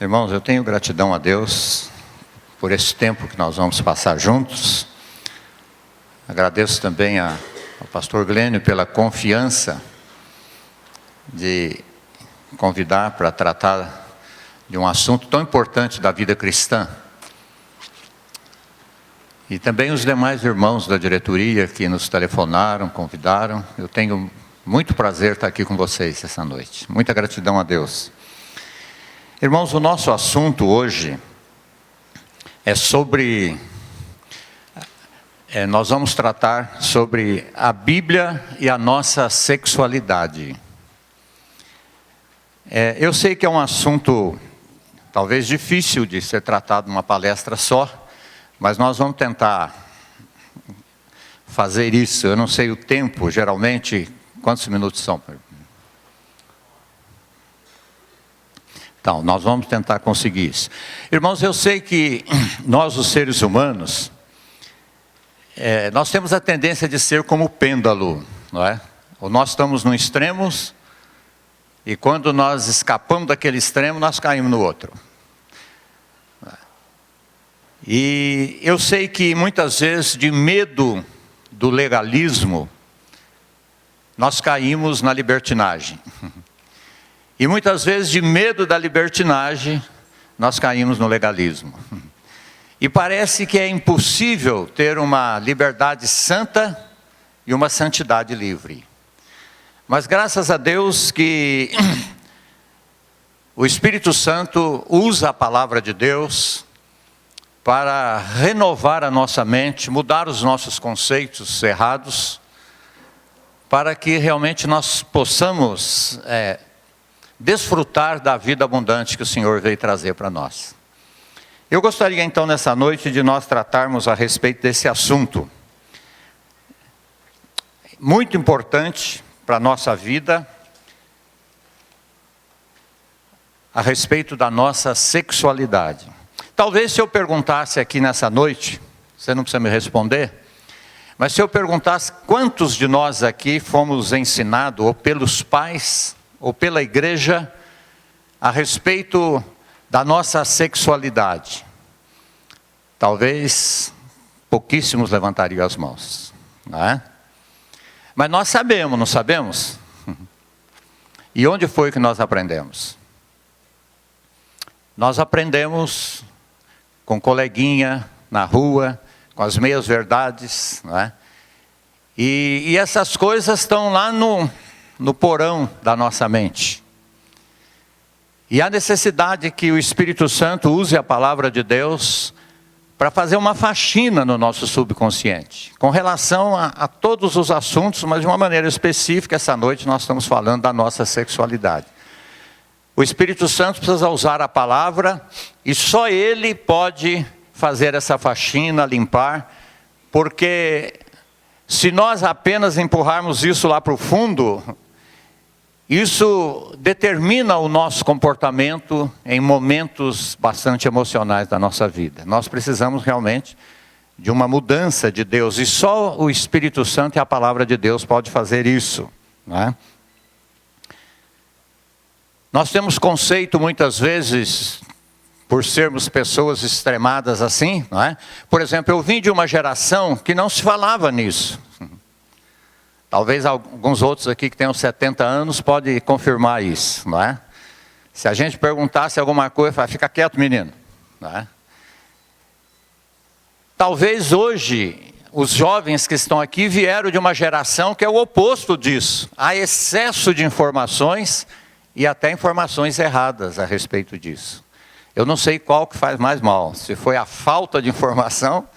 Irmãos, eu tenho gratidão a Deus por esse tempo que nós vamos passar juntos. Agradeço também ao pastor Glênio pela confiança de convidar para tratar de um assunto tão importante da vida cristã. E também os demais irmãos da diretoria que nos telefonaram, convidaram. Eu tenho muito prazer estar aqui com vocês essa noite. Muita gratidão a Deus. Irmãos, o nosso assunto hoje é sobre... nós vamos tratar sobre a Bíblia e a nossa sexualidade. Eu sei que é um assunto talvez difícil de ser tratado numa palestra só, mas nós vamos tentar fazer isso. Eu não sei o tempo, geralmente, quantos minutos são? Então, nós vamos tentar conseguir isso. Irmãos, eu sei que nós, os seres humanos, nós temos a tendência de ser como o pêndulo, não é? Ou nós estamos no extremo, e quando nós escapamos daquele extremo, nós caímos no outro. E eu sei que muitas vezes, de medo do legalismo, nós caímos na libertinagem. E muitas vezes, de medo da libertinagem, nós caímos no legalismo. E parece que é impossível ter uma liberdade santa e uma santidade livre. Mas graças a Deus que o Espírito Santo usa a palavra de Deus para renovar a nossa mente, mudar os nossos conceitos errados, para que realmente nós possamos desfrutar da vida abundante que o Senhor veio trazer para nós. Eu gostaria então nessa noite de nós tratarmos a respeito desse assunto, muito importante para a nossa vida, a respeito da nossa sexualidade. Talvez se eu perguntasse aqui nessa noite, você não precisa me responder, mas se eu perguntasse quantos de nós aqui fomos ensinados, ou pelos pais, ou pela igreja, a respeito da nossa sexualidade, talvez pouquíssimos levantariam as mãos, não é? Mas nós sabemos, não sabemos? E onde foi que nós aprendemos? Nós aprendemos com coleguinha na rua, com as meias verdades, não é? E essas coisas estão lá no porão da nossa mente. E há necessidade que o Espírito Santo use a palavra de Deus para fazer uma faxina no nosso subconsciente, com relação a todos os assuntos, mas de uma maneira específica. Essa noite nós estamos falando da nossa sexualidade. O Espírito Santo precisa usar a palavra, e só Ele pode fazer essa faxina, limpar, porque se nós apenas empurrarmos isso lá para o fundo, isso determina o nosso comportamento em momentos bastante emocionais da nossa vida. Nós precisamos realmente de uma mudança de Deus, e só o Espírito Santo e a palavra de Deus pode fazer isso, não é? Nós temos conceito muitas vezes, por sermos pessoas extremadas assim, não é? Por exemplo, eu vim de uma geração que não se falava nisso. Talvez alguns outros aqui que tenham 70 anos podem confirmar isso, não é? Se a gente perguntasse alguma coisa, fala, fica quieto, menino, não é? Talvez hoje, os jovens que estão aqui vieram de uma geração que é o oposto disso. Há excesso de informações e até informações erradas a respeito disso. Eu não sei qual que faz mais mal, se foi a falta de informação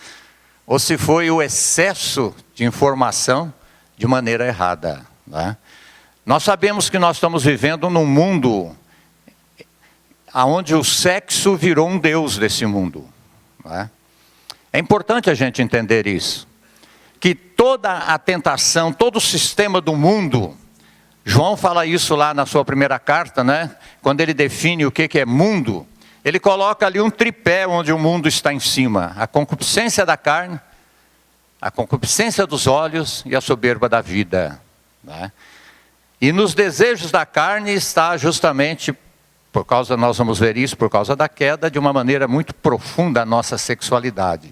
ou se foi o excesso de informação de maneira errada, né? Nós sabemos que nós estamos vivendo num mundo onde o sexo virou um deus desse mundo, né? É importante a gente entender isso, que toda a tentação, todo o sistema do mundo, João fala isso lá na sua primeira carta, né? Quando ele define o que é mundo, ele coloca ali um tripé onde o mundo está em cima: a concupiscência da carne, a concupiscência dos olhos e a soberba da vida, né? E nos desejos da carne está justamente nós vamos ver isso por causa da queda, de uma maneira muito profunda a nossa sexualidade.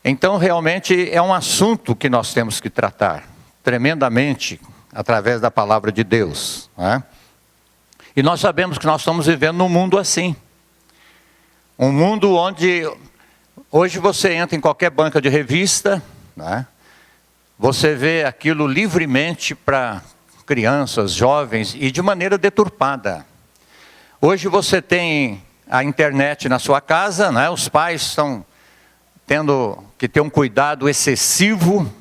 Então, realmente, é um assunto que nós temos que tratar, tremendamente, através da palavra de Deus, né? E nós sabemos que nós estamos vivendo num mundo assim. Um mundo onde, hoje você entra em qualquer banca de revista, né? Você vê aquilo livremente para crianças, jovens, e de maneira deturpada. Hoje você tem a internet na sua casa, né? Os pais estão tendo que ter um cuidado excessivo,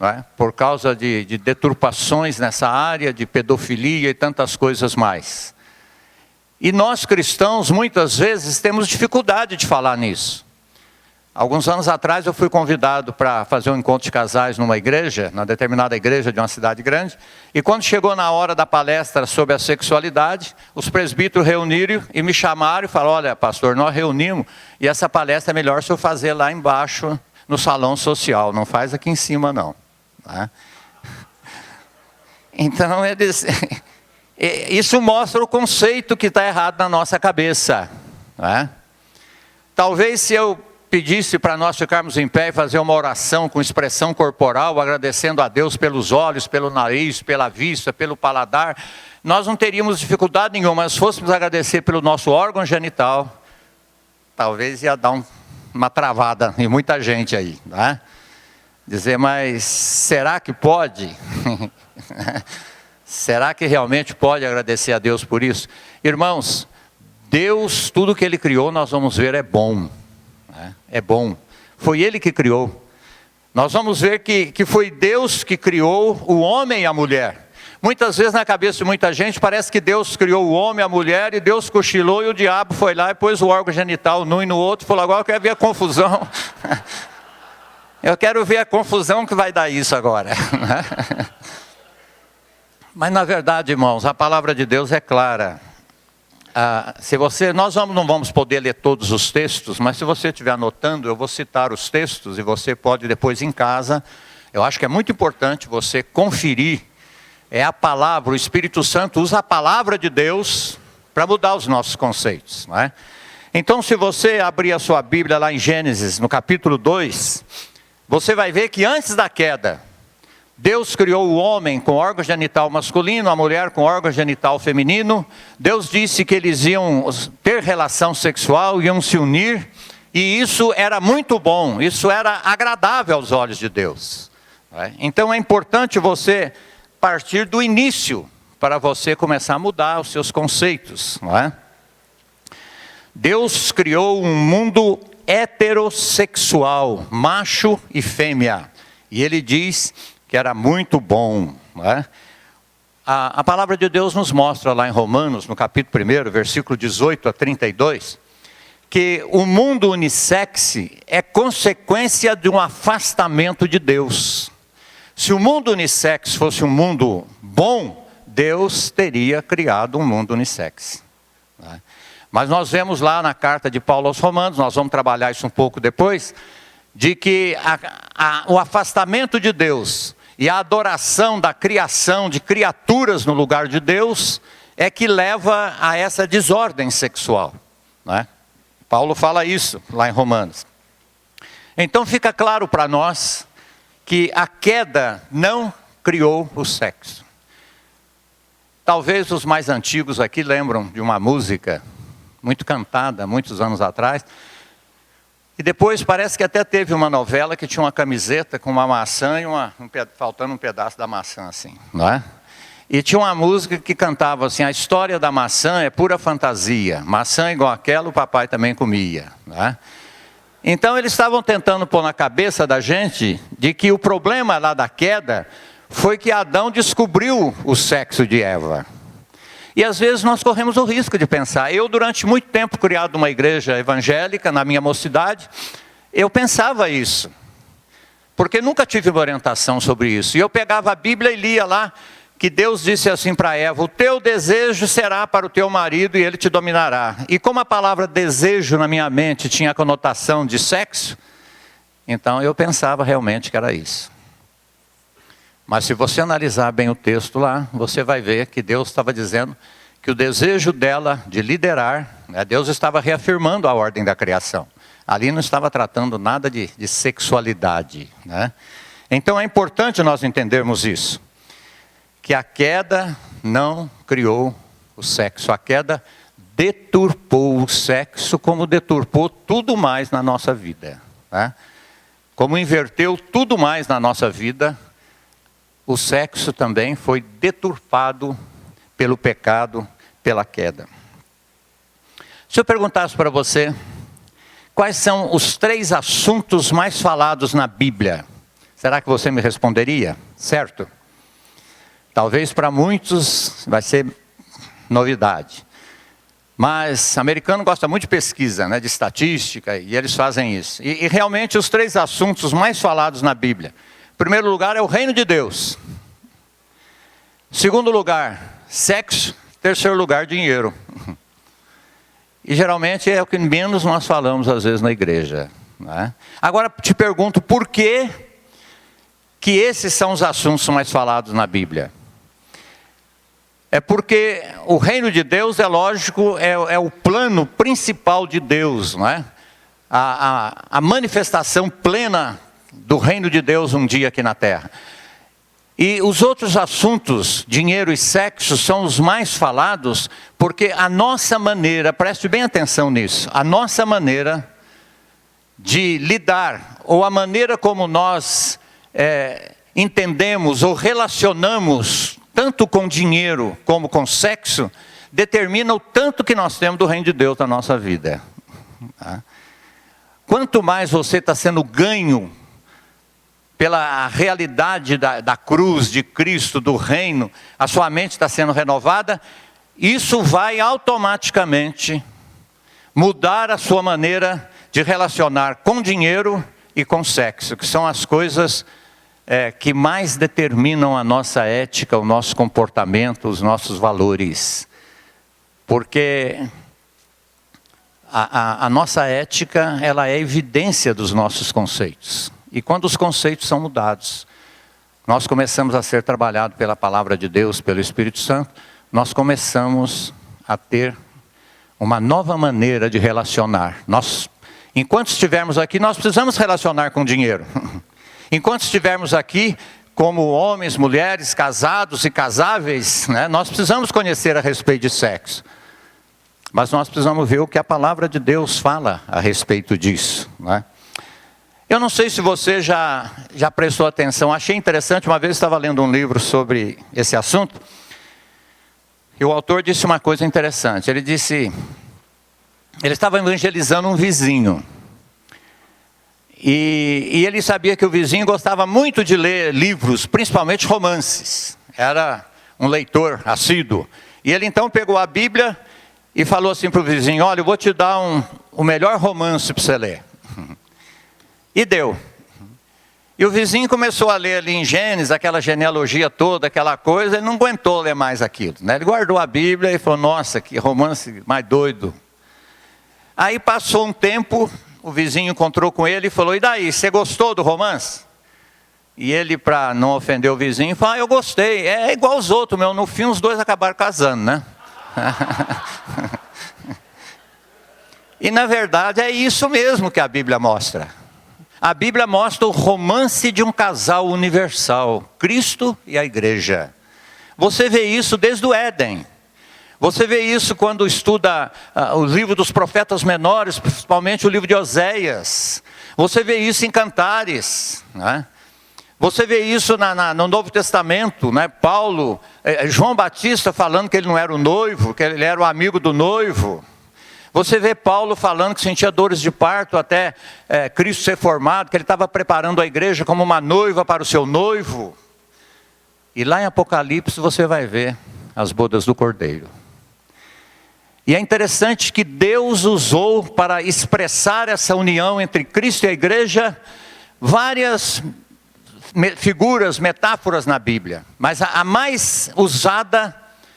né? Por causa de deturpações nessa área, de pedofilia e tantas coisas mais. E nós cristãos, muitas vezes, temos dificuldade de falar nisso. Alguns anos atrás eu fui convidado para fazer um encontro de casais numa igreja, numa determinada igreja de uma cidade grande, e quando chegou na hora da palestra sobre a sexualidade, os presbíteros reuniram e me chamaram e falaram: olha, pastor, nós reunimos e essa palestra é melhor se eu fazer lá embaixo no salão social, não faz aqui em cima não. Né? Então isso mostra o conceito que está errado na nossa cabeça. Né? Talvez se eu pedisse para nós ficarmos em pé e fazer uma oração com expressão corporal, agradecendo a Deus pelos olhos, pelo nariz, pela vista, pelo paladar, nós não teríamos dificuldade nenhuma, mas se fôssemos agradecer pelo nosso órgão genital, talvez ia dar uma travada em muita gente aí, né? Dizer, mas será que pode? Será que realmente pode agradecer a Deus por isso? Irmãos, Deus, tudo que Ele criou, nós vamos ver, é bom. É bom. Foi Ele que criou. Nós vamos ver que foi Deus que criou o homem e a mulher. Muitas vezes na cabeça de muita gente parece que Deus criou o homem e a mulher e Deus cochilou e o diabo foi lá e pôs o órgão genital num e no outro e falou: agora eu quero ver a confusão. Eu quero ver a confusão que vai dar isso agora. Mas na verdade, irmãos, a palavra de Deus é clara. Nós não vamos poder ler todos os textos, mas se você estiver anotando, eu vou citar os textos e você pode depois em casa. Eu acho que é muito importante você conferir. É a palavra, o Espírito Santo usa a palavra de Deus para mudar os nossos conceitos. Não é? Então, se você abrir a sua Bíblia lá em Gênesis, no capítulo 2, você vai ver que antes da queda, Deus criou o homem com órgão genital masculino, a mulher com órgão genital feminino. Deus disse que eles iam ter relação sexual, iam se unir. E isso era muito bom, isso era agradável aos olhos de Deus. Então é importante você partir do início, para você começar a mudar os seus conceitos. Não é? Deus criou um mundo heterossexual, macho e fêmea. E Ele diz que era muito bom. Não é? A palavra de Deus nos mostra lá em Romanos, no capítulo 1, versículo 18 a 32, que o mundo unissexe é consequência de um afastamento de Deus. Se o mundo unissexe fosse um mundo bom, Deus teria criado um mundo unissexe. Não é? Mas nós vemos lá na carta de Paulo aos Romanos, nós vamos trabalhar isso um pouco depois, de que o afastamento de Deus e a adoração da criação de criaturas no lugar de Deus é que leva a essa desordem sexual. Não é? Paulo fala isso lá em Romanos. Então fica claro para nós que a queda não criou o sexo. Talvez os mais antigos aqui lembram de uma música muito cantada, muitos anos atrás. E depois parece que até teve uma novela que tinha uma camiseta com uma maçã e faltando um pedaço da maçã assim, não é? E tinha uma música que cantava assim: a história da maçã é pura fantasia, maçã igual aquela o papai também comia, não é? Então eles estavam tentando pôr na cabeça da gente de que o problema lá da queda foi que Adão descobriu o sexo de Eva. E às vezes nós corremos o risco de pensar. Eu, durante muito tempo, criado numa igreja evangélica, na minha mocidade, eu pensava isso. Porque nunca tive uma orientação sobre isso. E eu pegava a Bíblia e lia lá que Deus disse assim para Eva: o teu desejo será para o teu marido e ele te dominará. E como a palavra desejo na minha mente tinha a conotação de sexo, então eu pensava realmente que era isso. Mas se você analisar bem o texto lá, você vai ver que Deus estava dizendo que o desejo dela de liderar, né, Deus estava reafirmando a ordem da criação. Ali não estava tratando nada de sexualidade, né? Então é importante nós entendermos isso, que a queda não criou o sexo, a queda deturpou o sexo, como deturpou tudo mais na nossa vida, né? Como inverteu tudo mais na nossa vida, o sexo também foi deturpado pelo pecado, pela queda. Se eu perguntasse para você, quais são os 3 assuntos mais falados na Bíblia? Será que você me responderia? Certo? Talvez para muitos vai ser novidade. Mas o americano gosta muito de pesquisa, né, de estatística, e eles fazem isso. E realmente os 3 assuntos mais falados na Bíblia. Em primeiro lugar é o reino de Deus. Segundo lugar, sexo. Terceiro lugar, dinheiro. E geralmente é o que menos nós falamos às vezes na igreja, né? Agora te pergunto, por que esses são os assuntos mais falados na Bíblia? É porque o reino de Deus, é lógico, é o plano principal de Deus, não é? A manifestação plena do reino de Deus um dia aqui na terra. E os outros assuntos, dinheiro e sexo, são os mais falados, porque a nossa maneira, preste bem atenção nisso, a nossa maneira de lidar, ou a maneira como nós entendemos ou relacionamos, tanto com dinheiro como com sexo, determina o tanto que nós temos do reino de Deus na nossa vida. Quanto mais você está sendo ganho pela realidade da cruz, de Cristo, do reino, a sua mente está sendo renovada, isso vai automaticamente mudar a sua maneira de relacionar com dinheiro e com sexo, que são as coisas que mais determinam a nossa ética, o nosso comportamento, os nossos valores. Porque a nossa ética, ela é evidência dos nossos conceitos. E quando os conceitos são mudados, nós começamos a ser trabalhados pela palavra de Deus, pelo Espírito Santo, nós começamos a ter uma nova maneira de relacionar. Enquanto estivermos aqui, nós precisamos relacionar com dinheiro. Enquanto estivermos aqui, como homens, mulheres, casados e casáveis, né, nós precisamos conhecer a respeito de sexo. Mas nós precisamos ver o que a palavra de Deus fala a respeito disso, né? Eu não sei se você já prestou atenção, achei interessante, uma vez eu estava lendo um livro sobre esse assunto, e o autor disse uma coisa interessante. Ele disse, ele estava evangelizando um vizinho, e ele sabia que o vizinho gostava muito de ler livros, principalmente romances, era um leitor assíduo, e ele então pegou a Bíblia e falou assim para o vizinho, olha, eu vou te dar o melhor romance para você ler. E deu. E o vizinho começou a ler ali em Gênesis, aquela genealogia toda, aquela coisa, ele não aguentou ler mais aquilo, né? Ele guardou a Bíblia e falou, nossa, que romance mais doido. Aí passou um tempo, o vizinho encontrou com ele e falou, e daí, você gostou do romance? E ele, para não ofender o vizinho, falou, eu gostei, é igual os outros, no fim os dois acabaram casando, né? E na verdade é isso mesmo que a Bíblia mostra. A Bíblia mostra o romance de um casal universal, Cristo e a igreja. Você vê isso desde o Éden. Você vê isso quando estuda o livro dos profetas menores, principalmente o livro de Oséias. Você vê isso em Cantares, né? Você vê isso no Novo Testamento, né? Paulo, João Batista falando que ele não era o noivo, que ele era o amigo do noivo. Você vê Paulo falando que sentia dores de parto até Cristo ser formado, que ele estava preparando a igreja como uma noiva para o seu noivo. E lá em Apocalipse você vai ver as bodas do Cordeiro. E é interessante que Deus usou para expressar essa união entre Cristo e a igreja várias figuras, metáforas na Bíblia. Mas a mais usada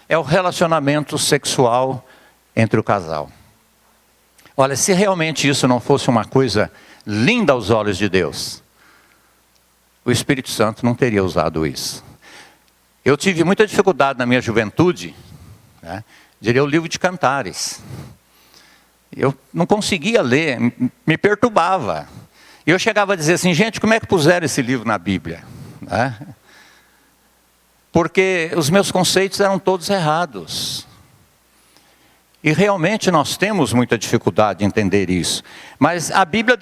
é o relacionamento sexual entre o casal. Olha, se realmente isso não fosse uma coisa linda aos olhos de Deus, o Espírito Santo não teria usado isso. Eu tive muita dificuldade na minha juventude, né, diria o livro de Cantares. Eu não conseguia ler, me perturbava. E eu chegava a dizer assim, gente, como é que puseram esse livro na Bíblia? Né? Porque os meus conceitos eram todos errados. E realmente nós temos muita dificuldade em entender isso. Mas a Bíblia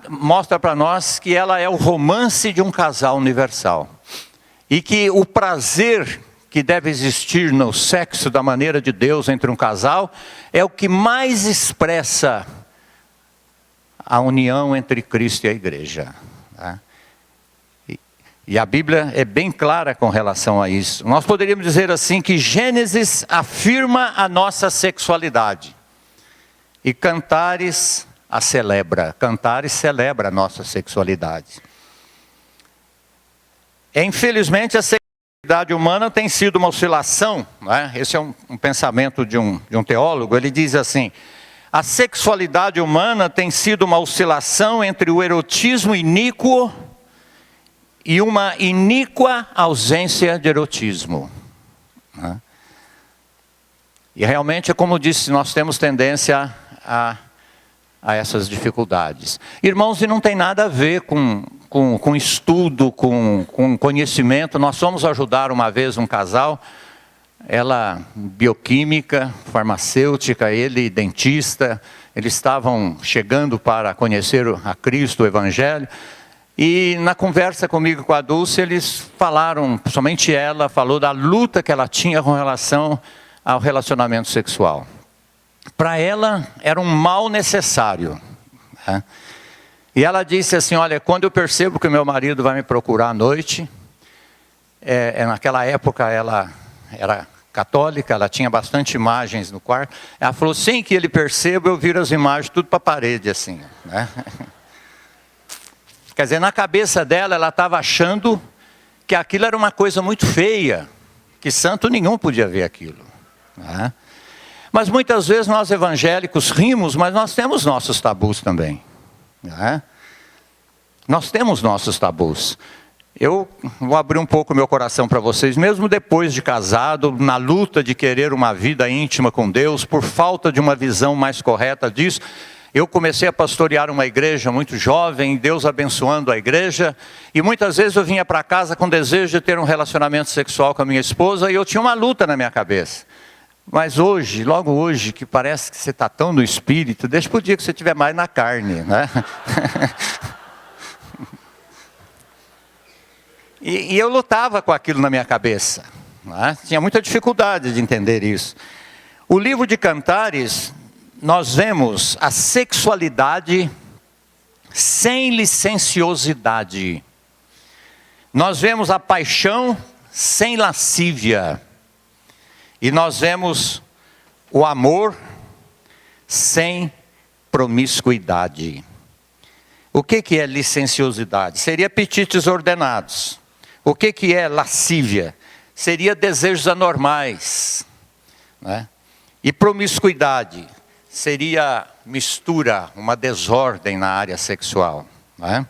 mostra para nós que ela é o romance de um casal universal. E que o prazer que deve existir no sexo da maneira de Deus entre um casal é o que mais expressa a união entre Cristo e a igreja. Tá? E a Bíblia é bem clara com relação a isso. Nós poderíamos dizer assim que Gênesis afirma a nossa sexualidade. E Cantares a celebra. Cantares celebra a nossa sexualidade. Infelizmente a sexualidade humana tem sido uma oscilação. Né? Esse é um pensamento de um teólogo. Ele diz assim, a sexualidade humana tem sido uma oscilação entre o erotismo iníquo e uma iníqua ausência de erotismo. E realmente, como disse, nós temos tendência a essas dificuldades. Irmãos, e não tem nada a ver com estudo, com conhecimento. Nós fomos ajudar uma vez um casal, ela bioquímica, farmacêutica, ele dentista. Eles estavam chegando para conhecer a Cristo, o Evangelho. E na conversa comigo e com a Dulce, eles falaram, somente ela falou da luta que ela tinha com relação ao relacionamento sexual. Para ela, era um mal necessário. Né? E ela disse assim, olha, quando eu percebo que o meu marido vai me procurar à noite, naquela época ela era católica, ela tinha bastante imagens no quarto, ela falou, sem que ele perceba, eu viro as imagens tudo para a parede, assim, né? Quer dizer, na cabeça dela, ela estava achando que aquilo era uma coisa muito feia, que santo nenhum podia ver aquilo. Né? Mas muitas vezes nós evangélicos rimos, mas nós temos nossos tabus também. Né? Nós temos nossos tabus. Eu vou abrir um pouco meu coração para vocês, mesmo depois de casado, na luta de querer uma vida íntima com Deus, por falta de uma visão mais correta disso, eu comecei a pastorear uma igreja muito jovem, Deus abençoando a igreja, e muitas vezes eu vinha para casa com desejo de ter um relacionamento sexual com a minha esposa, e eu tinha uma luta na minha cabeça. Mas hoje, logo hoje, que parece que você está tão no espírito, deixa para o dia que você estiver mais na carne, né? E eu lutava com aquilo na minha cabeça, né? Tinha muita dificuldade de entender isso. O livro de Cantares, nós vemos a sexualidade sem licenciosidade. Nós vemos a paixão sem lascívia. E nós vemos o amor sem promiscuidade. O que é licenciosidade? Seria apetites ordenados. O que é lascívia? Seria desejos anormais. Né? E promiscuidade seria mistura, uma desordem na área sexual. Né?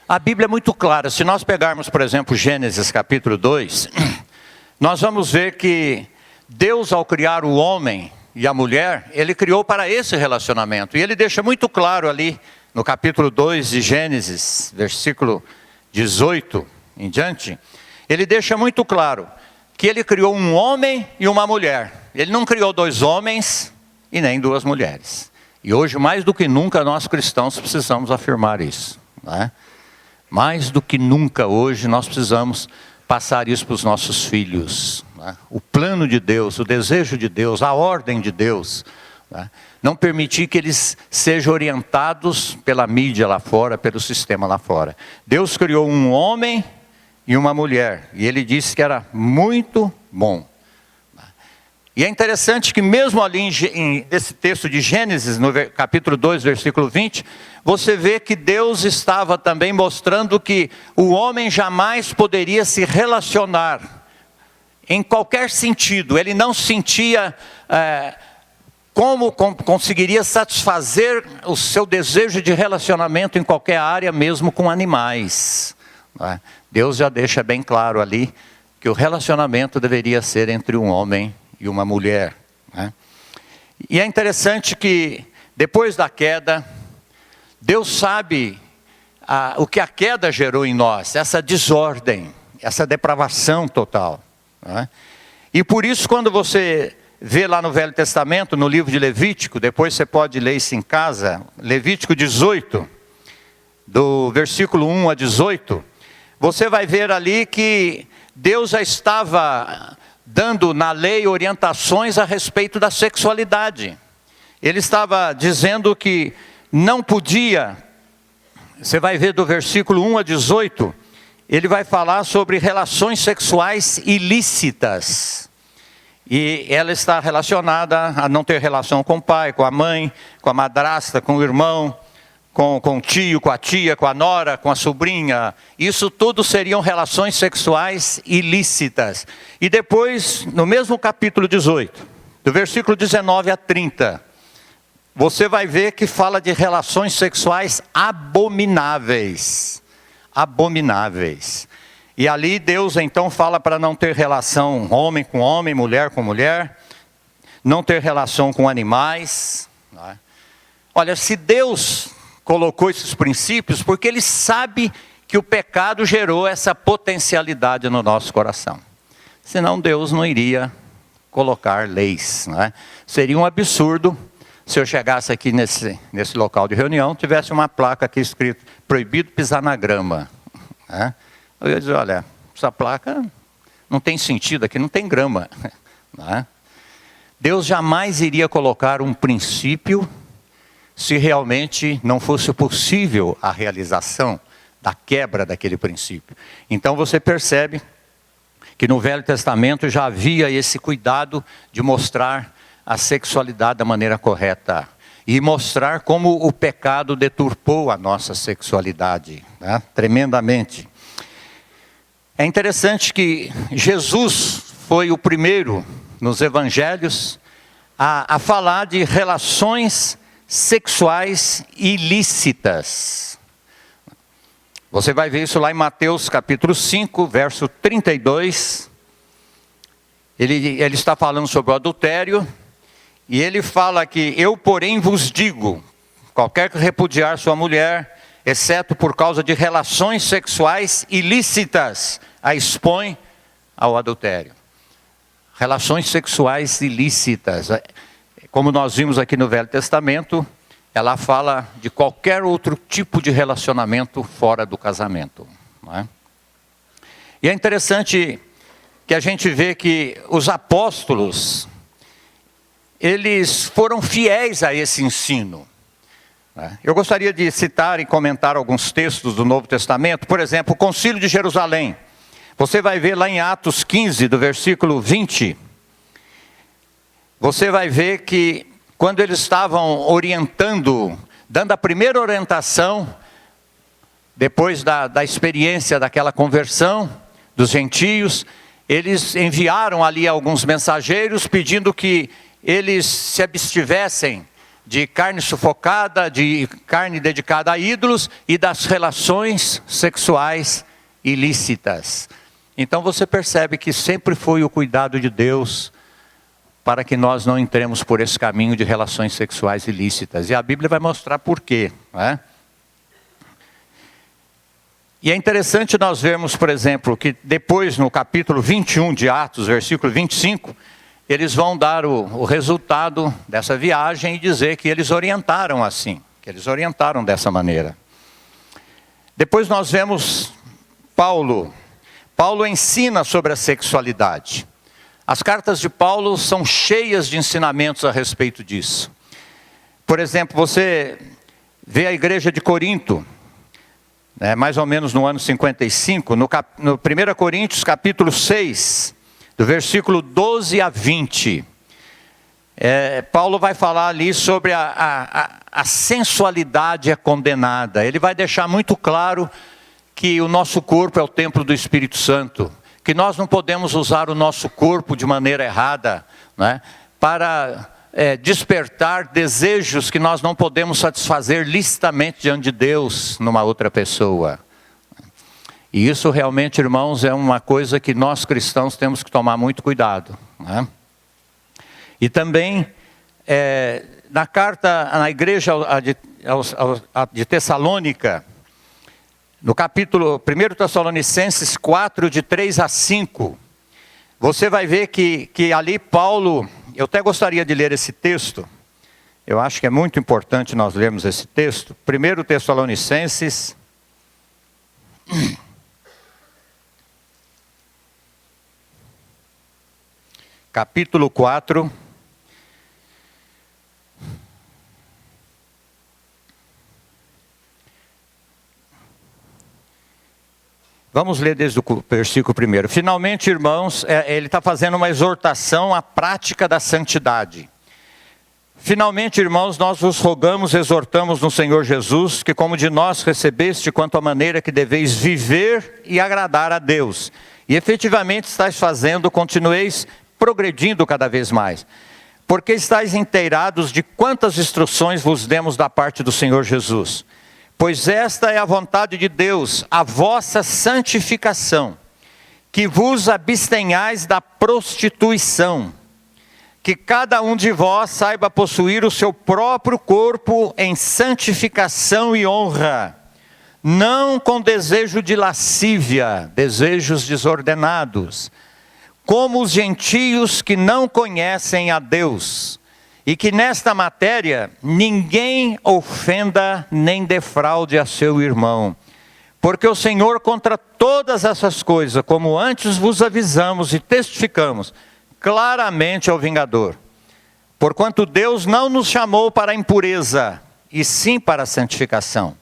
A Bíblia é muito clara. Se nós pegarmos, por exemplo, Gênesis capítulo 2, nós vamos ver que Deus, ao criar o homem e a mulher, Ele criou para esse relacionamento. E Ele deixa muito claro ali, no capítulo 2 de Gênesis, versículo 18 em diante, Ele deixa muito claro que Ele criou um homem e uma mulher. Ele não criou dois homens e nem duas mulheres. E hoje, mais do que nunca, nós cristãos precisamos afirmar isso. Né? Mais do que nunca hoje, nós precisamos passar isso para os nossos filhos. Né? O plano de Deus, o desejo de Deus, a ordem de Deus. Né? Não permitir que eles sejam orientados pela mídia lá fora, pelo sistema lá fora. Deus criou um homem e uma mulher. E Ele disse que era muito bom. E é interessante que mesmo ali nesse texto de Gênesis, no capítulo 2, versículo 20, você vê que Deus estava também mostrando que o homem jamais poderia se relacionar em qualquer sentido. Ele não sentia como conseguiria satisfazer o seu desejo de relacionamento em qualquer área, mesmo com animais. Deus já deixa bem claro ali que o relacionamento deveria ser entre um homem e uma mulher, né? E é interessante que, depois da queda, Deus sabe o que a queda gerou em nós, essa desordem, essa depravação total, né? E por isso, quando você vê lá no Velho Testamento, no livro de Levítico, depois você pode ler isso em casa, Levítico 18, do versículo 1 a 18, você vai ver ali que Deus já estava dando na lei orientações a respeito da sexualidade. Ele estava dizendo que não podia, você vai ver do versículo 1 a 18, ele vai falar sobre relações sexuais ilícitas. E ela está relacionada a não ter relação com o pai, com a mãe, com a madrasta, com o irmão, com o tio, com a tia, com a nora, com a sobrinha. Isso tudo seriam relações sexuais ilícitas. E depois, no mesmo capítulo 18, do versículo 19 a 30, você vai ver que fala de relações sexuais abomináveis. Abomináveis. E ali Deus então fala para não ter relação homem com homem, mulher com mulher, não ter relação com animais, né? Olha, se Deus colocou esses princípios, porque Ele sabe que o pecado gerou essa potencialidade no nosso coração. Senão Deus não iria colocar leis, né? Seria um absurdo se eu chegasse aqui nesse local de reunião, tivesse uma placa aqui escrito, proibido pisar na grama, né? Eu ia dizer, olha, essa placa não tem sentido, aqui não tem grama, né? Deus jamais iria colocar um princípio se realmente não fosse possível a realização da quebra daquele princípio. Então você percebe que no Velho Testamento já havia esse cuidado de mostrar a sexualidade da maneira correta e mostrar como o pecado deturpou a nossa sexualidade, né? Tremendamente. É interessante que Jesus foi o primeiro nos evangelhos a falar de relações sexuais ilícitas. Você vai ver isso lá em Mateus capítulo 5, verso 32. Ele está falando sobre o adultério. E ele fala que eu, porém, vos digo, qualquer que repudiar sua mulher, exceto por causa de relações sexuais ilícitas, a expõe ao adultério. Relações sexuais ilícitas. Como nós vimos aqui no Velho Testamento, ela fala de qualquer outro tipo de relacionamento fora do casamento, não é? E é interessante que a gente vê que os apóstolos, eles foram fiéis a esse ensino. Eu gostaria de citar e comentar alguns textos do Novo Testamento. Por exemplo, o Concílio de Jerusalém. Você vai ver lá em Atos 15, do versículo 20. Você vai ver que quando eles estavam orientando, dando a primeira orientação, depois da experiência daquela conversão dos gentios, eles enviaram ali alguns mensageiros pedindo que eles se abstivessem de carne sufocada, de carne dedicada a ídolos e das relações sexuais ilícitas. Então você percebe que sempre foi o cuidado de Deus para que nós não entremos por esse caminho de relações sexuais ilícitas. E a Bíblia vai mostrar por quê, né? E é interessante nós vermos, por exemplo, que depois no capítulo 21 de Atos, versículo 25, eles vão dar o resultado dessa viagem e dizer que eles orientaram assim, que eles orientaram dessa maneira. Depois nós vemos Paulo. Paulo ensina sobre a sexualidade. As cartas de Paulo são cheias de ensinamentos a respeito disso. Por exemplo, você vê a igreja de Corinto, mais ou menos no ano 55, no 1 Coríntios capítulo 6, do versículo 12 a 20. Paulo vai falar ali sobre a sensualidade é condenada. Ele vai deixar muito claro que o nosso corpo é o templo do Espírito Santo, que nós não podemos usar o nosso corpo de maneira errada, né, para despertar desejos que nós não podemos satisfazer licitamente diante de Deus numa outra pessoa. E isso realmente, irmãos, é uma coisa que nós cristãos temos que tomar muito cuidado, né? E também na carta na igreja de Tessalônica, no capítulo 1 Tessalonicenses 4, de 3 a 5, você vai ver que ali Paulo, eu até gostaria de ler esse texto, eu acho que é muito importante nós lermos esse texto, 1 Tessalonicenses, capítulo 4, vamos ler desde o versículo 1. Finalmente, irmãos, ele está fazendo uma exortação à prática da santidade. Finalmente, irmãos, nós vos rogamos, exortamos no Senhor Jesus, que como de nós recebeste quanto à maneira que deveis viver e agradar a Deus, e efetivamente estáis fazendo, continueis progredindo cada vez mais, porque estáis inteirados de quantas instruções vos demos da parte do Senhor Jesus. Pois esta é a vontade de Deus, a vossa santificação, que vos abstenhais da prostituição, que cada um de vós saiba possuir o seu próprio corpo em santificação e honra, não com desejo de lascívia, desejos desordenados, como os gentios que não conhecem a Deus, e que nesta matéria ninguém ofenda nem defraude a seu irmão, porque o Senhor contra todas essas coisas, como antes vos avisamos e testificamos, claramente é o vingador. Porquanto Deus não nos chamou para a impureza, e sim para a santificação.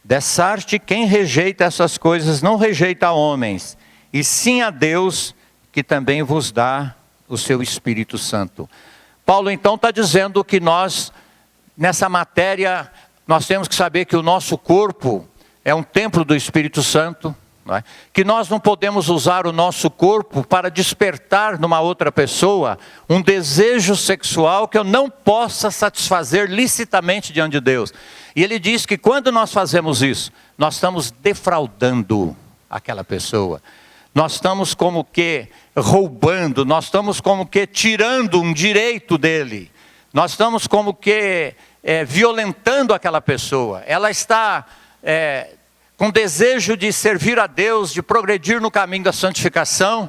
Dessarte, quem rejeita essas coisas não rejeita a homens, e sim a Deus, que também vos dá o seu Espírito Santo. Paulo então está dizendo que nós, nessa matéria, nós temos que saber que o nosso corpo é um templo do Espírito Santo, não é? Que nós não podemos usar o nosso corpo para despertar numa outra pessoa um desejo sexual que eu não possa satisfazer licitamente diante de Deus. E ele diz que quando nós fazemos isso, nós estamos defraudando aquela pessoa. Nós estamos como que roubando, nós estamos como que tirando um direito dele. Nós estamos como que violentando aquela pessoa. Ela está com desejo de servir a Deus, de progredir no caminho da santificação.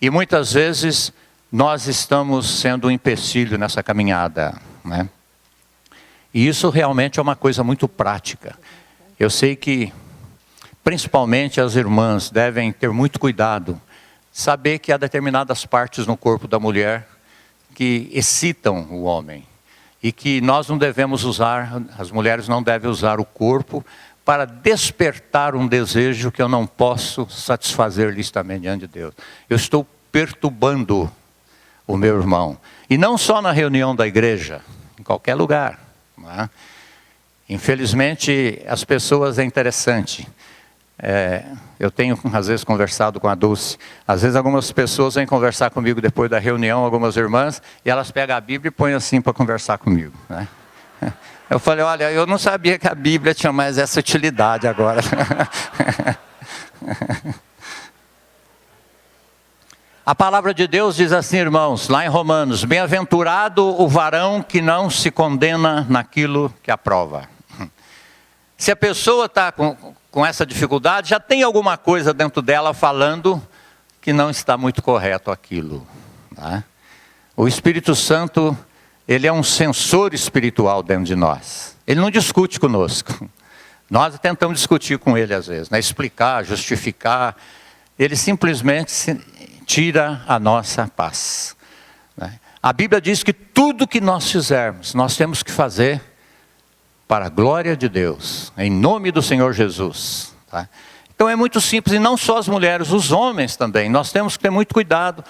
E muitas vezes nós estamos sendo um empecilho nessa caminhada, né? E isso realmente é uma coisa muito prática. Eu sei que principalmente as irmãs devem ter muito cuidado, saber que há determinadas partes no corpo da mulher que excitam o homem, e que nós não devemos usar, as mulheres não devem usar o corpo para despertar um desejo que eu não posso satisfazer licitamente diante de Deus. Eu estou perturbando o meu irmão, e não só na reunião da igreja, em qualquer lugar, não é? Infelizmente as pessoas, é interessante, eu tenho às vezes conversado com a Dulce, às vezes algumas pessoas vêm conversar comigo depois da reunião, algumas irmãs, e elas pegam a Bíblia e põem assim para conversar comigo, né? Eu falei, olha, eu não sabia que a Bíblia tinha mais essa utilidade agora. A palavra de Deus diz assim, irmãos, lá em Romanos, bem-aventurado o varão que não se condena naquilo que aprova. Se a pessoa está com essa dificuldade, já tem alguma coisa dentro dela falando que não está muito correto aquilo, né? O Espírito Santo, ele é um sensor espiritual dentro de nós. Ele não discute conosco. Nós tentamos discutir com ele às vezes, né? Explicar, justificar. Ele simplesmente tira a nossa paz, né? A Bíblia diz que tudo que nós fizermos, nós temos que fazer para a glória de Deus, em nome do Senhor Jesus, tá? Então é muito simples, e não só as mulheres, os homens também. Nós temos que ter muito cuidado,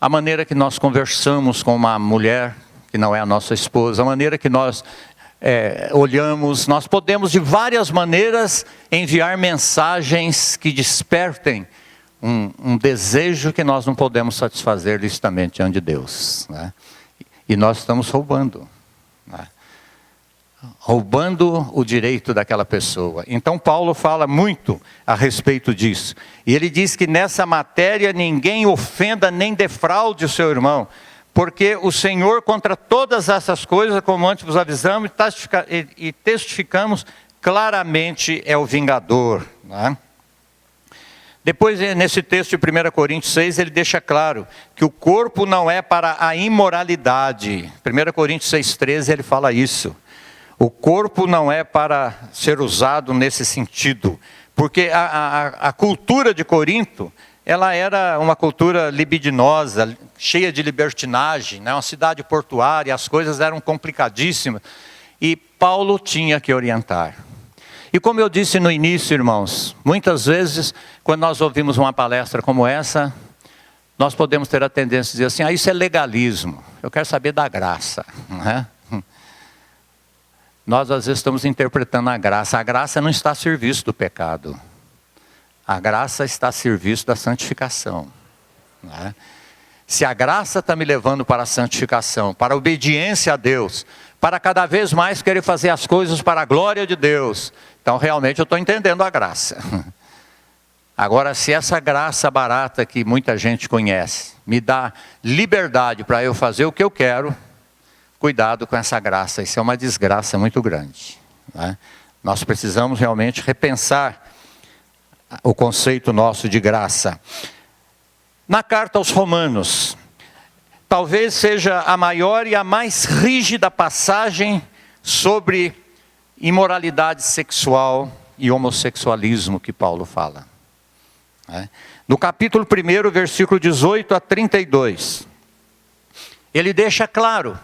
a maneira que nós conversamos com uma mulher que não é a nossa esposa, a maneira que nós olhamos. Nós podemos de várias maneiras enviar mensagens que despertem um desejo que nós não podemos satisfazer licitamente diante de Deus, né? E nós estamos roubando, né? Roubando o direito daquela pessoa. Então Paulo fala muito a respeito disso, e ele diz que nessa matéria ninguém ofenda nem defraude o seu irmão, porque o Senhor contra todas essas coisas, como antes vos avisamos e testificamos, claramente é o vingador. Não é? Depois, nesse texto de 1 Coríntios 6, ele deixa claro que o corpo não é para a imoralidade. 1 Coríntios 6,13, ele fala isso. O corpo não é para ser usado nesse sentido. Porque a cultura de Corinto, ela era uma cultura libidinosa, cheia de libertinagem, né? Uma cidade portuária, as coisas eram complicadíssimas. E Paulo tinha que orientar. E como eu disse no início, irmãos, muitas vezes, quando nós ouvimos uma palestra como essa, nós podemos ter a tendência de dizer assim, isso é legalismo, eu quero saber da graça. Não é? Nós às vezes estamos interpretando a graça não está a serviço do pecado. A graça está a serviço da santificação. Não é? Se a graça está me levando para a santificação, para a obediência a Deus, para cada vez mais querer fazer as coisas para a glória de Deus, então realmente eu estou entendendo a graça. Agora, se essa graça barata que muita gente conhece, me dá liberdade para eu fazer o que eu quero, cuidado com essa graça, isso é uma desgraça muito grande. Né? Nós precisamos realmente repensar o conceito nosso de graça. Na carta aos Romanos, talvez seja a maior e a mais rígida passagem sobre imoralidade sexual e homossexualismo que Paulo fala. No capítulo 1, versículo 18 a 32, ele deixa claro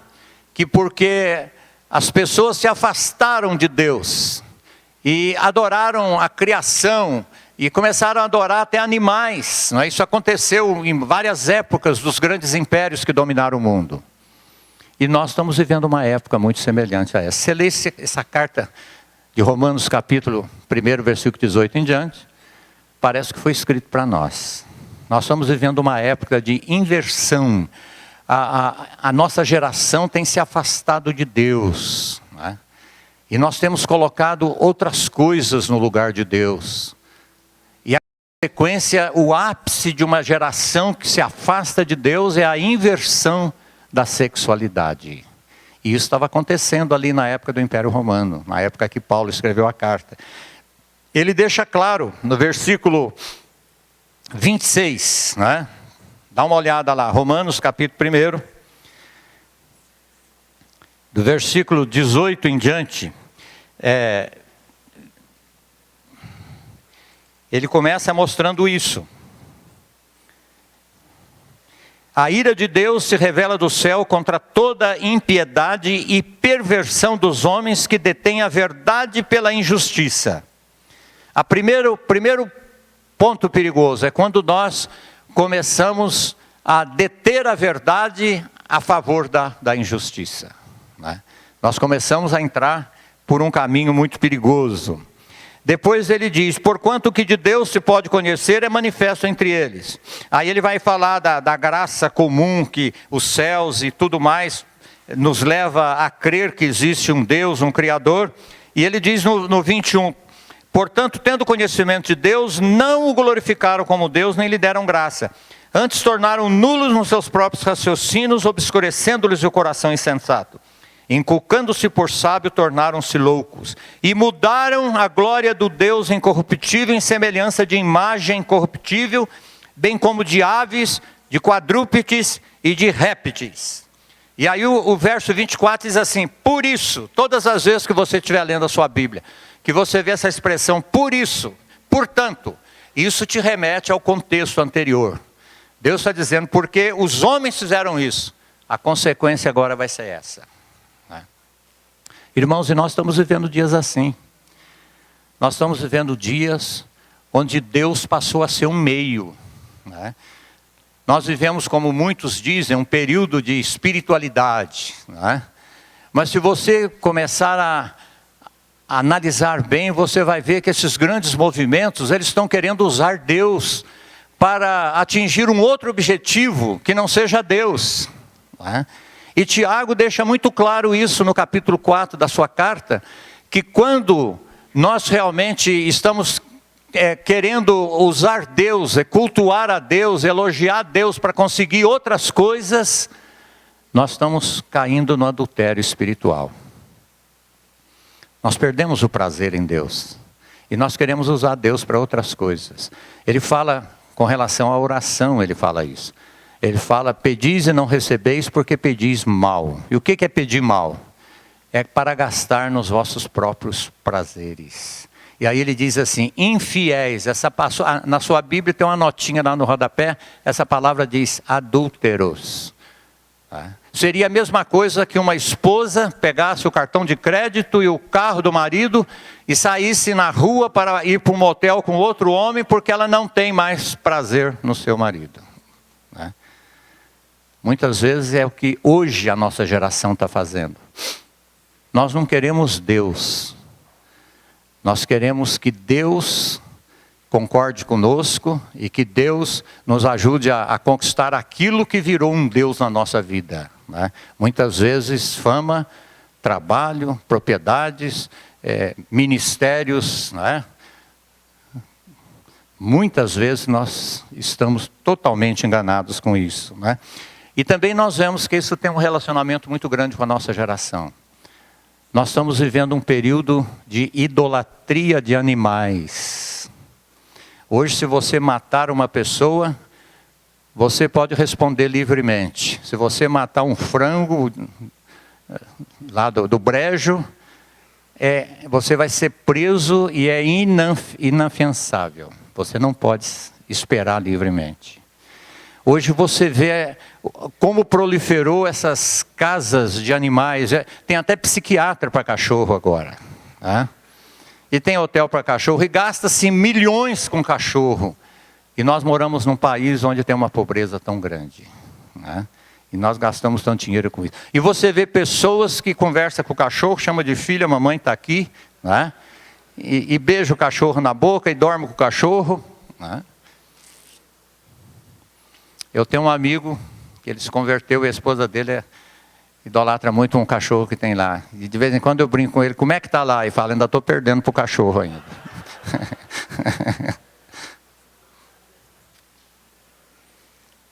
que porque as pessoas se afastaram de Deus e adoraram a criação e começaram a adorar até animais, não é? Isso aconteceu em várias épocas dos grandes impérios que dominaram o mundo. E nós estamos vivendo uma época muito semelhante a essa. Você lê essa carta de Romanos capítulo 1, versículo 18 em diante, parece que foi escrito para nós. Nós estamos vivendo uma época de inversão. A nossa geração tem se afastado de Deus. Não é? E nós temos colocado outras coisas no lugar de Deus. E a consequência, o ápice de uma geração que se afasta de Deus é a inversão da sexualidade. E isso estava acontecendo ali na época do Império Romano, na época que Paulo escreveu a carta. Ele deixa claro no versículo 26, né? Dá uma olhada lá, Romanos capítulo 1, do versículo 18 em diante. Ele começa mostrando isso. A ira de Deus se revela do céu contra toda impiedade e perversão dos homens que detêm a verdade pela injustiça. O primeiro ponto perigoso é quando nós começamos a deter a verdade a favor da injustiça. Né? Nós começamos a entrar por um caminho muito perigoso. Depois ele diz, porquanto o que de Deus se pode conhecer é manifesto entre eles. Aí ele vai falar da graça comum que os céus e tudo mais nos leva a crer que existe um Deus, um Criador. E ele diz no 21, portanto, tendo conhecimento de Deus, não o glorificaram como Deus, nem lhe deram graça. Antes tornaram nulos nos seus próprios raciocínios, obscurecendo-lhes o coração insensato. Inculcando-se por sábio, tornaram-se loucos. E mudaram a glória do Deus incorruptível em semelhança de imagem corruptível, bem como de aves, de quadrúpedes e de répteis. E aí o verso 24 diz assim, por isso, todas as vezes que você estiver lendo a sua Bíblia, que você vê essa expressão, por isso, portanto, isso te remete ao contexto anterior. Deus está dizendo, porque os homens fizeram isso, a consequência agora vai ser essa. Irmãos, e nós estamos vivendo dias assim. Nós estamos vivendo dias onde Deus passou a ser um meio. Né? Nós vivemos, como muitos dizem, um período de espiritualidade. Né? Mas se você começar a analisar bem, você vai ver que esses grandes movimentos, eles estão querendo usar Deus para atingir um outro objetivo que não seja Deus. Né? E Tiago deixa muito claro isso no capítulo 4 da sua carta, que quando nós realmente estamos querendo usar Deus, cultuar a Deus, elogiar a Deus para conseguir outras coisas, nós estamos caindo no adultério espiritual. Nós perdemos o prazer em Deus. E nós queremos usar Deus para outras coisas. Ele fala, com relação à oração, ele fala isso. Ele fala, pedis e não recebeis porque pedis mal. E o que é pedir mal? É para gastar nos vossos próprios prazeres. E aí ele diz assim, infiéis. Na sua Bíblia tem uma notinha lá no rodapé, essa palavra diz adúlteros. Seria a mesma coisa que uma esposa pegasse o cartão de crédito e o carro do marido e saísse na rua para ir para um motel com outro homem porque ela não tem mais prazer no seu marido. Muitas vezes é o que hoje a nossa geração está fazendo. Nós não queremos Deus. Nós queremos que Deus concorde conosco e que Deus nos ajude a conquistar aquilo que virou um Deus na nossa vida. Muitas vezes fama, trabalho, propriedades, ministérios. Muitas vezes nós estamos totalmente enganados com isso. E também nós vemos que isso tem um relacionamento muito grande com a nossa geração. Nós estamos vivendo um período de idolatria de animais. Hoje, se você matar uma pessoa, você pode responder livremente. Se você matar um frango lá do brejo, você vai ser preso e é inafiançável. Você não pode esperar livremente. Hoje você vê como proliferou essas casas de animais. Tem até psiquiatra para cachorro agora. E tem hotel para cachorro e gasta-se milhões com cachorro. E nós moramos num país onde tem uma pobreza tão grande. E nós gastamos tanto dinheiro com isso. E você vê pessoas que conversam com o cachorro, chama de filha, mamãe está aqui. E beija o cachorro na boca e dorme com o cachorro. Eu tenho um amigo que ele se converteu e a esposa dele idolatra muito um cachorro que tem lá. E de vez em quando eu brinco com ele, como é que está lá? E fala, ainda estou perdendo para o cachorro ainda.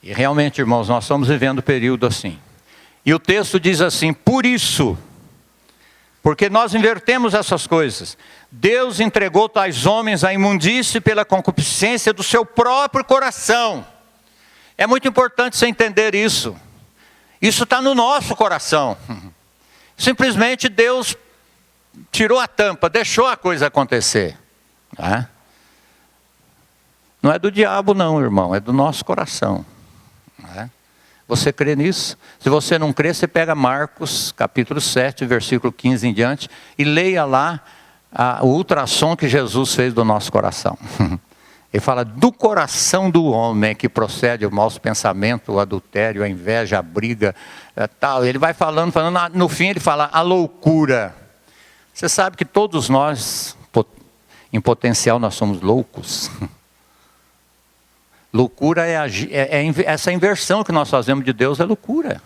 E realmente, irmãos, nós estamos vivendo um período assim. E o texto diz assim, por isso, porque nós invertemos essas coisas, Deus entregou tais homens à imundície pela concupiscência do seu próprio coração. É muito importante você entender isso. Isso está no nosso coração. Simplesmente Deus tirou a tampa, deixou a coisa acontecer. Não é do diabo não, irmão, é do nosso coração. Você crê nisso? Se você não crê, você pega Marcos, capítulo 7, versículo 15 em diante, e leia lá o ultrassom que Jesus fez do nosso coração. Ele fala, do coração do homem que procede o mau pensamento, o adultério, a inveja, a briga, tal. Ele vai falando, no fim ele fala, a loucura. Você sabe que todos nós, em potencial, nós somos loucos. Loucura essa inversão que nós fazemos de Deus, é loucura.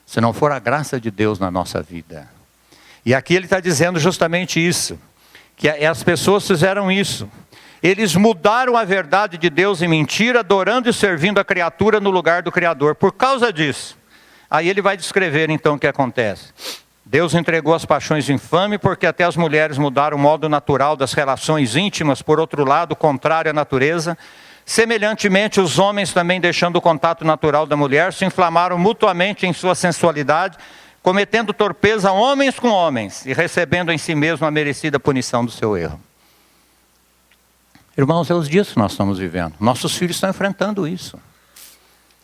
Se não for a graça de Deus na nossa vida. E aqui ele está dizendo justamente isso. Que as pessoas fizeram isso. Eles mudaram a verdade de Deus em mentira, adorando e servindo a criatura no lugar do Criador. Por causa disso, aí ele vai descrever então o que acontece. Deus entregou as paixões infames, porque até as mulheres mudaram o modo natural das relações íntimas, por outro lado, contrário à natureza. Semelhantemente, os homens também, deixando o contato natural da mulher, se inflamaram mutuamente em sua sensualidade, cometendo torpeza homens com homens e recebendo em si mesmo a merecida punição do seu erro. Irmãos, é os dias que nós estamos vivendo. Nossos filhos estão enfrentando isso.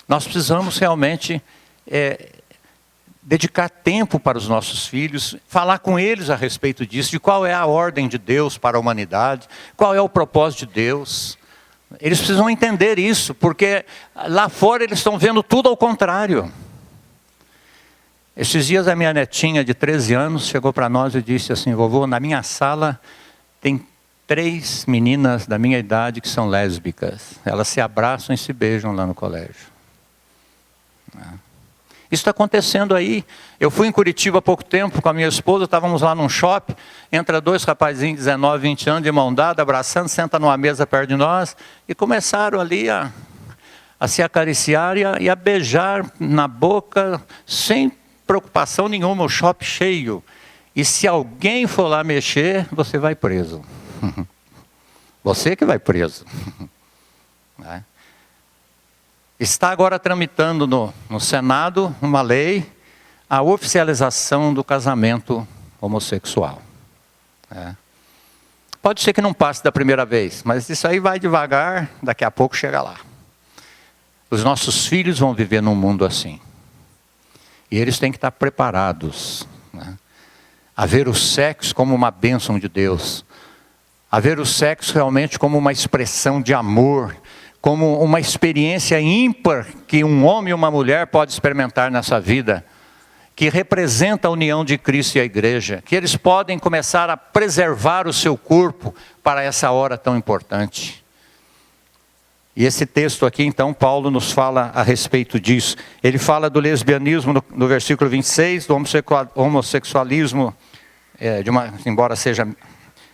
Nós precisamos realmente dedicar tempo para os nossos filhos, falar com eles a respeito disso, de qual é a ordem de Deus para a humanidade, qual é o propósito de Deus. Eles precisam entender isso, porque lá fora eles estão vendo tudo ao contrário. Esses dias a minha netinha de 13 anos chegou para nós e disse assim, vovô, na minha sala tem 3 meninas da minha idade que são lésbicas. Elas se abraçam e se beijam lá no colégio. Isso está acontecendo aí. Eu fui em Curitiba há pouco tempo com a minha esposa, estávamos lá num shopping, entra 2 rapazinhos de 19, 20 anos de mão dada, abraçando, senta numa mesa perto de nós, e começaram ali a se acariciar e a beijar na boca sem preocupação nenhuma, o shopping cheio. E se alguém for lá mexer, você vai preso. Você que vai preso. Né? Está agora tramitando no Senado uma lei, a oficialização do casamento homossexual. Né? Pode ser que não passe da primeira vez, mas isso aí vai devagar, daqui a pouco chega lá. Os nossos filhos vão viver num mundo assim. E eles têm que estar preparados. Né? A ver o sexo como uma bênção de Deus. A ver o sexo realmente como uma expressão de amor, como uma experiência ímpar que um homem e uma mulher podem experimentar nessa vida, que representa a união de Cristo e a igreja, que eles podem começar a preservar o seu corpo para essa hora tão importante. E esse texto aqui, então, Paulo nos fala a respeito disso. Ele fala do lesbianismo no versículo 26, do homossexualismo, embora seja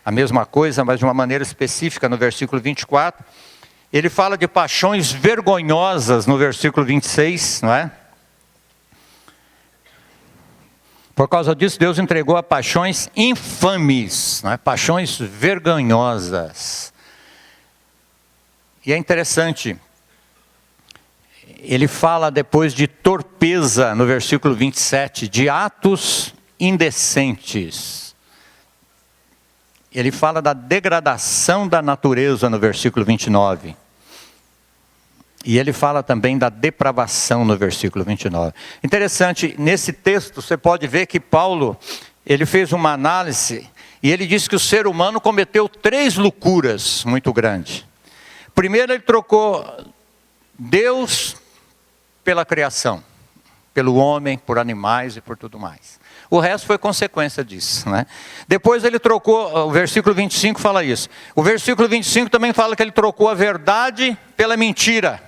a mesma coisa, mas de uma maneira específica no versículo 24. Ele fala de paixões vergonhosas no versículo 26, não é? Por causa disso, Deus entregou a paixões infames, não é? Paixões vergonhosas. E é interessante, ele fala depois de torpeza, no versículo 27, de atos indecentes. Ele fala da degradação da natureza, no versículo 29. E ele fala também da depravação, no versículo 29. Interessante, nesse texto você pode ver que Paulo, ele fez uma análise, e ele diz que o ser humano cometeu 3 loucuras muito grandes. Primeiro, ele trocou Deus pela criação, pelo homem, por animais e por tudo mais. O resto foi consequência disso. Né? Depois ele trocou, o versículo 25 fala isso. O versículo 25 também fala que ele trocou a verdade pela mentira.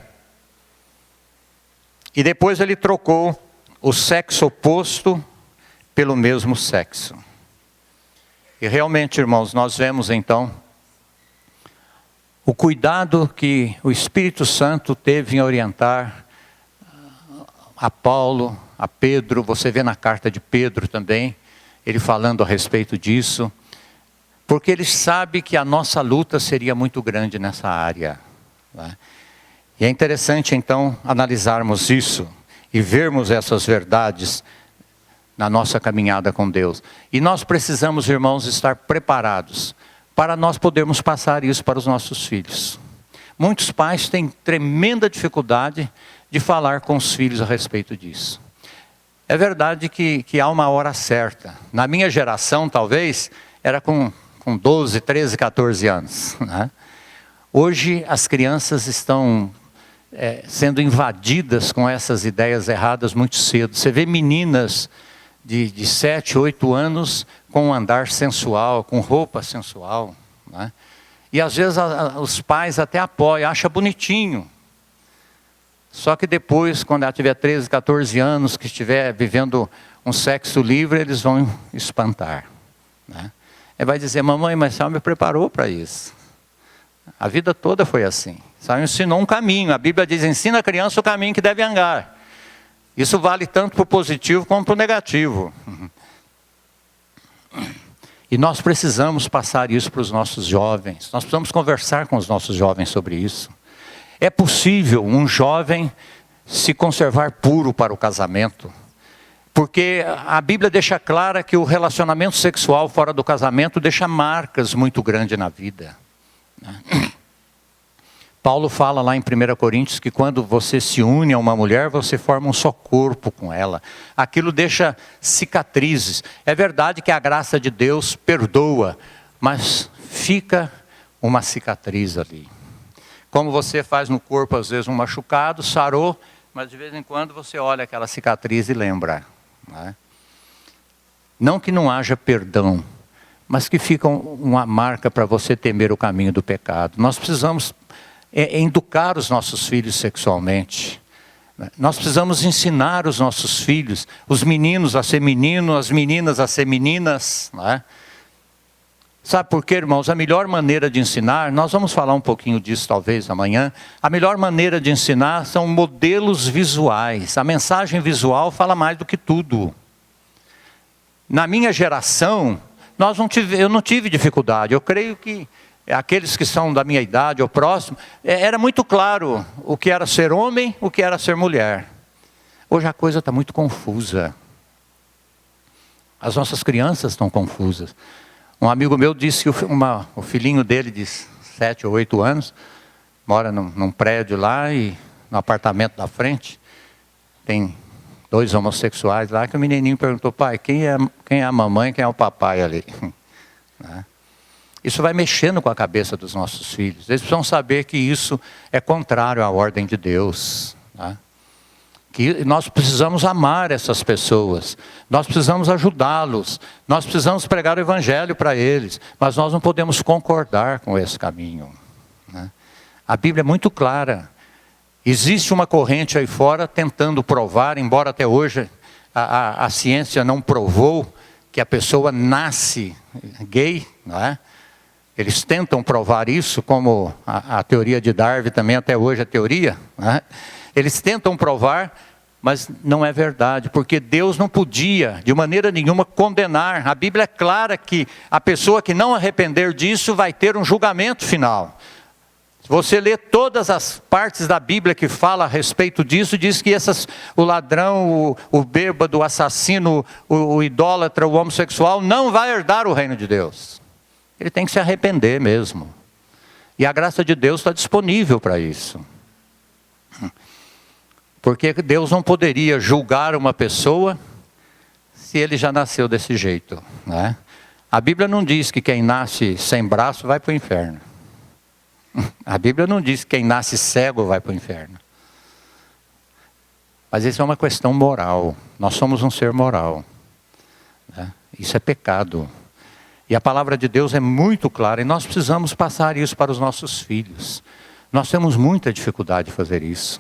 E depois ele trocou o sexo oposto pelo mesmo sexo. E realmente, irmãos, nós vemos então o cuidado que o Espírito Santo teve em orientar a Paulo, a Pedro. Você vê na carta de Pedro também, ele falando a respeito disso, porque ele sabe que a nossa luta seria muito grande nessa área. Né? E é interessante então analisarmos isso e vermos essas verdades na nossa caminhada com Deus. E nós precisamos, irmãos, estar preparados para nós podermos passar isso para os nossos filhos. Muitos pais têm tremenda dificuldade de falar com os filhos a respeito disso. É verdade que há uma hora certa. Na minha geração, talvez, era com 12, 13, 14 anos. Né? Hoje, as crianças estão sendo invadidas com essas ideias erradas muito cedo. Você vê meninas de 7, 8 anos com um andar sensual, com roupa sensual. Né? E às vezes os pais até apoiam, acham bonitinho. Só que depois, quando ela tiver 13, 14 anos, que estiver vivendo um sexo livre, eles vão espantar. Né? Ele vai dizer, mamãe, mas a senhora me preparou para isso. A vida toda foi assim. A senhora ensinou um caminho. A Bíblia diz, ensina a criança o caminho que deve andar. Isso vale tanto para o positivo como para o negativo. E nós precisamos passar isso para os nossos jovens. Nós precisamos conversar com os nossos jovens sobre isso. É possível um jovem se conservar puro para o casamento. Porque a Bíblia deixa clara que o relacionamento sexual fora do casamento deixa marcas muito grandes na vida. Paulo fala lá em 1 Coríntios que quando você se une a uma mulher, você forma um só corpo com ela. Aquilo deixa cicatrizes. É verdade que a graça de Deus perdoa, mas fica uma cicatriz ali. Como você faz no corpo, às vezes, um machucado, sarou, mas de vez em quando você olha aquela cicatriz e lembra. Né? Não que não haja perdão, mas que fica uma marca para você temer o caminho do pecado. Nós precisamos educar os nossos filhos sexualmente. Nós precisamos ensinar os nossos filhos, os meninos a ser meninos, as meninas a ser meninas. Né? Sabe por quê, irmãos? A melhor maneira de ensinar, nós vamos falar um pouquinho disso talvez amanhã, a melhor maneira de ensinar são modelos visuais. A mensagem visual fala mais do que tudo. Na minha geração, eu não tive dificuldade. Eu creio que aqueles que são da minha idade ou próximo, era muito claro o que era ser homem, o que era ser mulher. Hoje a coisa está muito confusa. As nossas crianças estão confusas. Um amigo meu disse que o filhinho dele, de 7 ou 8 anos, mora num prédio lá e no apartamento da frente, tem 2 homossexuais lá, que o menininho perguntou: pai, quem é a mamãe, quem é o papai ali? Isso vai mexendo com a cabeça dos nossos filhos. Eles precisam saber que isso é contrário à ordem de Deus. Que nós precisamos amar essas pessoas, nós precisamos ajudá-los, nós precisamos pregar o evangelho para eles, mas nós não podemos concordar com esse caminho. A Bíblia é muito clara. Existe uma corrente aí fora tentando provar, embora até hoje a ciência não provou que a pessoa nasce gay, não é? Eles tentam provar isso, como a teoria de Darwin também até hoje é teoria, não é? Eles tentam provar, mas não é verdade, porque Deus não podia, de maneira nenhuma, condenar. A Bíblia é clara que a pessoa que não arrepender disso vai ter um julgamento final. Se você lê todas as partes da Bíblia que fala a respeito disso, diz que o ladrão, o bêbado, o assassino, o idólatra, o homossexual, não vai herdar o reino de Deus. Ele tem que se arrepender mesmo. E a graça de Deus está disponível para isso. Porque Deus não poderia julgar uma pessoa se ele já nasceu desse jeito, né? A Bíblia não diz que quem nasce sem braço vai para o inferno. A Bíblia não diz que quem nasce cego vai para o inferno. Mas isso é uma questão moral. Nós somos um ser moral, né? Isso é pecado. E a palavra de Deus é muito clara, e nós precisamos passar isso para os nossos filhos. Nós temos muita dificuldade de fazer isso.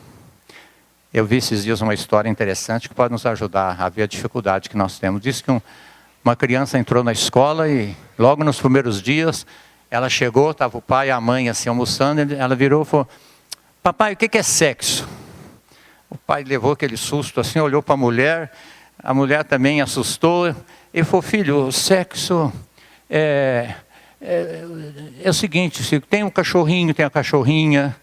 Eu vi esses dias uma história interessante que pode nos ajudar a ver a dificuldade que nós temos. Diz que uma criança entrou na escola e logo nos primeiros dias, ela chegou, estava o pai e a mãe assim almoçando, ela virou e falou: papai, o que é sexo? O pai levou aquele susto assim, olhou para a mulher também assustou, e falou: filho, o sexo é o seguinte, filho, tem um cachorrinho, tem a cachorrinha,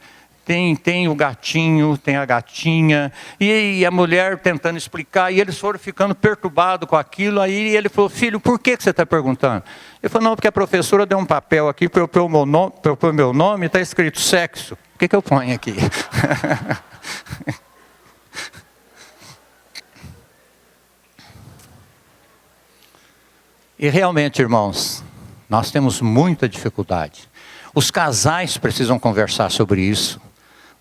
tem o gatinho, tem a gatinha, e a mulher tentando explicar, e eles foram ficando perturbados com aquilo. Aí ele falou: filho, por que você está perguntando? Ele falou: não, porque a professora deu um papel aqui para eu pôr meu nome, está escrito sexo. O que eu ponho aqui? E realmente, irmãos, nós temos muita dificuldade. Os casais precisam conversar sobre isso.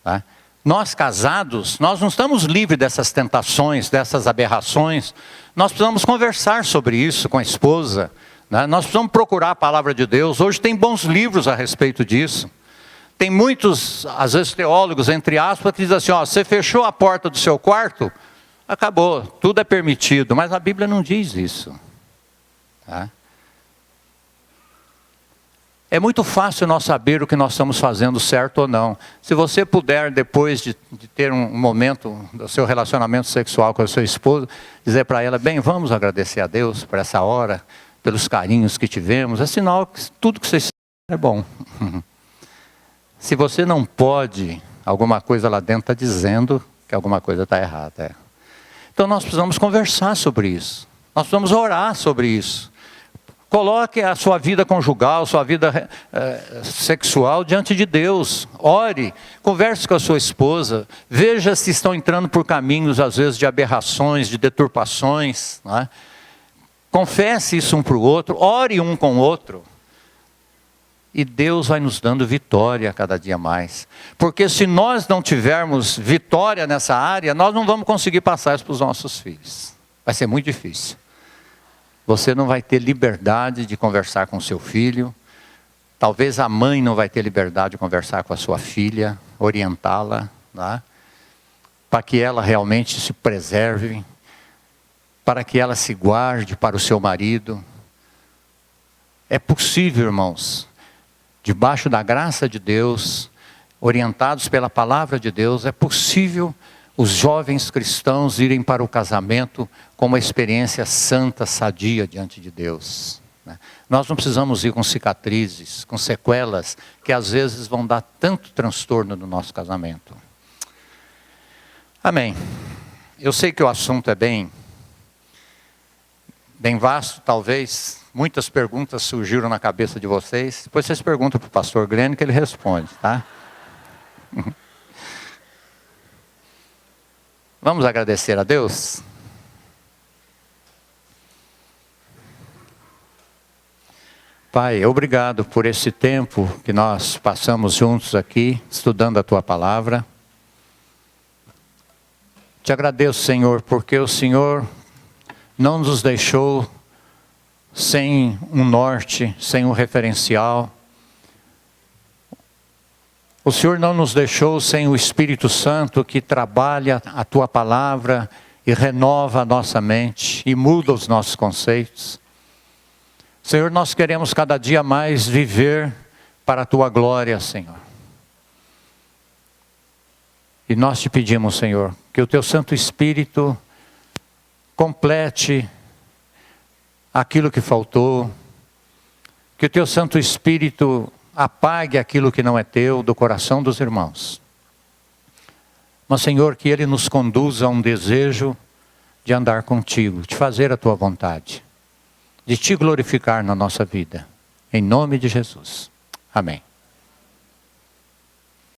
Tá? Nós casados, nós não estamos livres dessas tentações, dessas aberrações. Nós precisamos conversar sobre isso com a esposa, né? Nós precisamos procurar a palavra de Deus. Hoje tem bons livros a respeito disso. Tem muitos, às vezes teólogos, entre aspas, que dizem assim: ó, você fechou a porta do seu quarto, acabou, tudo é permitido. Mas a Bíblia não diz isso. Tá? É muito fácil nós saber o que nós estamos fazendo certo ou não. Se você puder, depois de ter um momento do seu relacionamento sexual com a sua esposa, dizer para ela: bem, vamos agradecer a Deus por essa hora, pelos carinhos que tivemos, é sinal que tudo que vocês é bom. Se você não pode, alguma coisa lá dentro está dizendo que alguma coisa está errada. Então nós precisamos conversar sobre isso. Nós precisamos orar sobre isso. Coloque a sua vida conjugal, sua vida sexual diante de Deus. Ore, converse com a sua esposa. Veja se estão entrando por caminhos, às vezes, de aberrações, de deturpações. Não é? Confesse isso um para o outro. Ore um com o outro. E Deus vai nos dando vitória cada dia mais. Porque se nós não tivermos vitória nessa área, nós não vamos conseguir passar isso para os nossos filhos. Vai ser muito difícil. Você não vai ter liberdade de conversar com seu filho. Talvez a mãe não vai ter liberdade de conversar com a sua filha, orientá-la, né? Para que ela realmente se preserve, para que ela se guarde para o seu marido. É possível, irmãos, debaixo da graça de Deus, orientados pela palavra de Deus, é possível os jovens cristãos irem para o casamento com uma experiência santa, sadia diante de Deus. Nós não precisamos ir com cicatrizes, com sequelas, que às vezes vão dar tanto transtorno no nosso casamento. Amém. Eu sei que o assunto é bem vasto, talvez muitas perguntas surgiram na cabeça de vocês. Depois vocês perguntam para o pastor Glênio que ele responde, tá? Vamos agradecer a Deus? Pai, obrigado por esse tempo que nós passamos juntos aqui, estudando a Tua Palavra. Te agradeço, Senhor, porque o Senhor não nos deixou sem um norte, sem um referencial. O Senhor não nos deixou sem o Espírito Santo que trabalha a Tua Palavra e renova a nossa mente e muda os nossos conceitos. Senhor, nós queremos cada dia mais viver para a Tua glória, Senhor. E nós te pedimos, Senhor, que o Teu Santo Espírito complete aquilo que faltou, que o Teu Santo Espírito apague aquilo que não é Teu do coração dos irmãos. Mas, Senhor, que Ele nos conduza a um desejo de andar contigo, de fazer a Tua vontade, de Te glorificar na nossa vida. Em nome de Jesus. Amém.